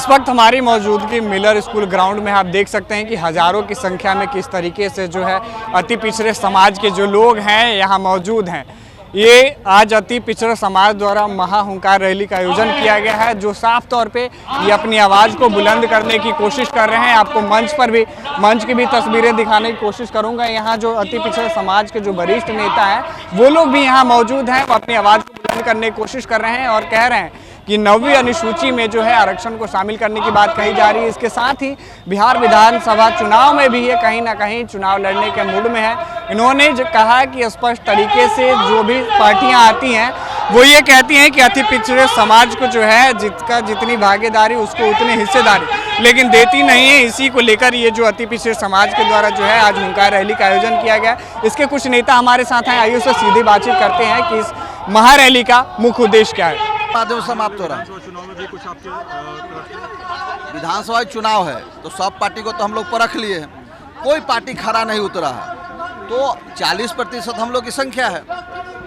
इस वक्त हमारी मौजूदगी मिलर स्कूल ग्राउंड में आप देख सकते हैं कि हज़ारों की संख्या में किस तरीके से जो है अति पिछड़े समाज के जो लोग हैं यहाँ मौजूद हैं। ये आज अति पिछड़ा समाज द्वारा महाहुंकार रैली का आयोजन किया गया है, जो साफ तौर पे ये अपनी आवाज़ को बुलंद करने की कोशिश कर रहे हैं। आपको मंच की भी तस्वीरें दिखाने की कोशिश करूंगा। यहाँ जो अति पिछड़े समाज के जो वरिष्ठ नेता हैं वो लोग भी यहाँ मौजूद हैं, वो अपनी आवाज़ को बुलंद करने की कोशिश कर रहे हैं और कह रहे हैं कि 9वीं अनुसूची में जो है आरक्षण को शामिल करने की बात कही जा रही है। इसके साथ ही बिहार विधानसभा चुनाव में भी ये कहीं ना कहीं चुनाव लड़ने के मूड में है। इन्होंने जो कहा कि स्पष्ट तरीके से जो भी पार्टियां आती हैं वो ये कहती हैं कि अति पिछड़े समाज को जो है जितनी भागीदारी उसको उतनी हिस्सेदारी लेकिन देती नहीं है। इसी को लेकर ये जो अति पिछड़े समाज के द्वारा जो है आज हुंकार रैली का आयोजन किया गया। इसके कुछ नेता हमारे साथ हैं, आइए उससे सीधी बातचीत करते हैं कि इस महारैली का मुख्य उद्देश्य क्या है। माध्यम समाप्त हो रहा है। विधानसभा चुनाव है तो सब पार्टी को तो हम लोग परख लिए हैं, कोई पार्टी खरा नहीं उतरा है। तो 40% हम लोग की संख्या है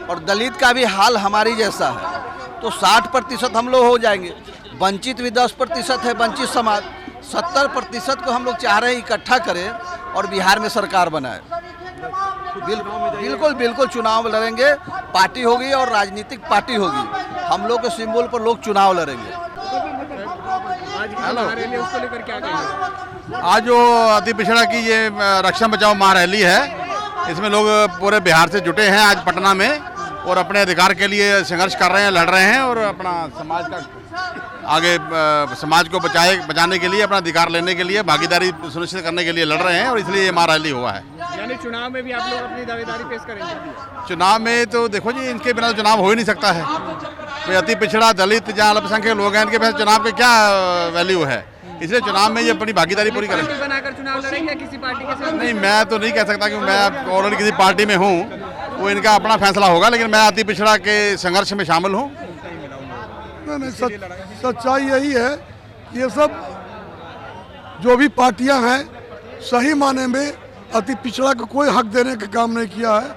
और दलित का भी हाल हमारी जैसा है, तो 60% हम लोग हो जाएंगे। वंचित भी 10% है, वंचित समाज 70% को हम लोग चाह रहे हैं इकट्ठा करें और बिहार में सरकार बनाए। बिल्कुल चुनाव लड़ेंगे, पार्टी होगी और राजनीतिक पार्टी होगी। हम लोग के सिंबल पर लोग चुनाव लड़ेंगे। आज जो अति पिछड़ा की ये रक्षा बचाओ महारैली है, इसमें लोग पूरे बिहार से जुटे हैं आज पटना में और अपने अधिकार के लिए संघर्ष कर रहे हैं, लड़ रहे हैं और अपना समाज का आगे समाज को बचाने के लिए, अपना अधिकार लेने के लिए, भागीदारी सुनिश्चित करने के लिए लड़ रहे हैं और इसलिए ये महारैली हुआ है। यानी चुनाव में भी आप लोग अपनी दावेदारी पेश करेंगे? चुनाव में तो देखो जी, इनके बिना चुनाव हो ही नहीं सकता है। कोई अति पिछड़ा दलित जहाँ अल्पसंख्यक लोग हैं, इनके पास चुनाव के क्या वैल्यू है, इसलिए चुनाव में ये अपनी भागीदारी पूरी करें। बनाकर चुनाव लड़ेंगे किसी पार्टी के साथ? नहीं, मैं तो नहीं कह सकता कि मैं ऑलरेडी किसी पार्टी में हूँ, वो इनका अपना फैसला होगा, लेकिन मैं अति पिछड़ा के संघर्ष में शामिल हूँ। नहीं, सच्चाई यही है कि ये सब जो भी पार्टियां हैं सही माने में अति पिछड़ा को कोई हक देने का काम नहीं किया है।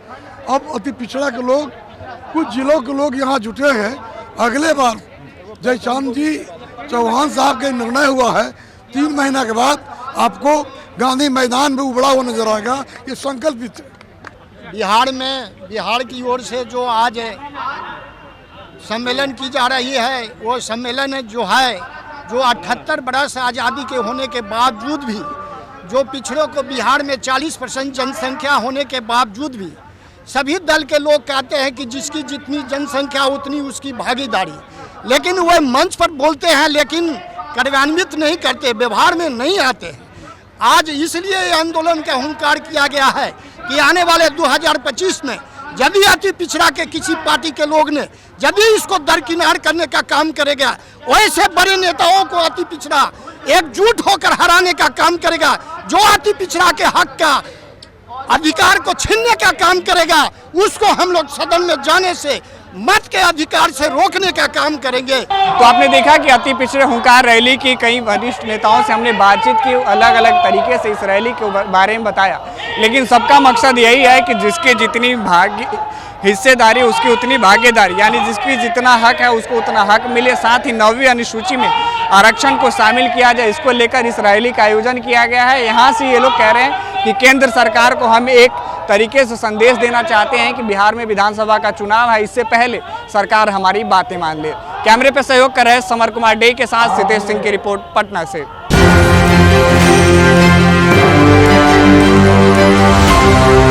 अब अति पिछड़ा के लोग, कुछ जिलों के लोग यहाँ जुटे हैं। अगले बार जयचांद जी चौहान साहब का निर्णय हुआ है, 3 महीना के बाद आपको गांधी मैदान में उबड़ा हुआ नजर आएगा। ये संकल्पित है। बिहार की ओर से जो आज सम्मेलन की जा रही है, वो सम्मेलन जो 78 बरस आज़ादी के होने के बावजूद भी, जो पिछड़ों को बिहार में 40% जनसंख्या होने के बावजूद भी सभी दल के लोग कहते हैं कि जिसकी जितनी जनसंख्या उतनी उसकी भागीदारी, लेकिन वह मंच पर बोलते हैं लेकिन कार्यान्वित नहीं करते, व्यवहार में नहीं आते हैं। आज इसलिए ये आंदोलन का हुंकार किया गया है कि आने वाले 2025 में यदि अति पिछड़ा के किसी पार्टी के लोग ने यदि इसको दरकिनार करने का काम करेगा, वैसे बड़े नेताओं को अति पिछड़ा एकजुट होकर हराने का काम करेगा। जो अति पिछड़ा के हक का अधिकार को छीनने का काम करेगा, उसको हम लोग सदन में जाने से, मत के अधिकार से रोकने का काम करेंगे। तो आपने देखा कि अति पिछड़े हुंकार रैली की कई वरिष्ठ नेताओं से हमने बातचीत की, अलग अलग तरीके से इस रैली के बारे में बताया, लेकिन सबका मकसद यही है कि जिसके जितनी हिस्सेदारी उसकी उतनी भागीदारी, यानी जिसकी जितना हक है उसको उतना हक मिले। साथ ही 9वीं अनुसूची में आरक्षण को शामिल किया जाए, इसको लेकर इस रैली का आयोजन किया गया है। यहाँ से ये लोग कह रहे हैं कि केंद्र सरकार को हम एक तरीके से संदेश देना चाहते हैं कि बिहार में विधानसभा का चुनाव है, इससे पहले सरकार हमारी बातें मान ले। कैमरे पर सहयोग कर रहे समर कुमार डे के साथ सितेश सिंह की रिपोर्ट पटना से।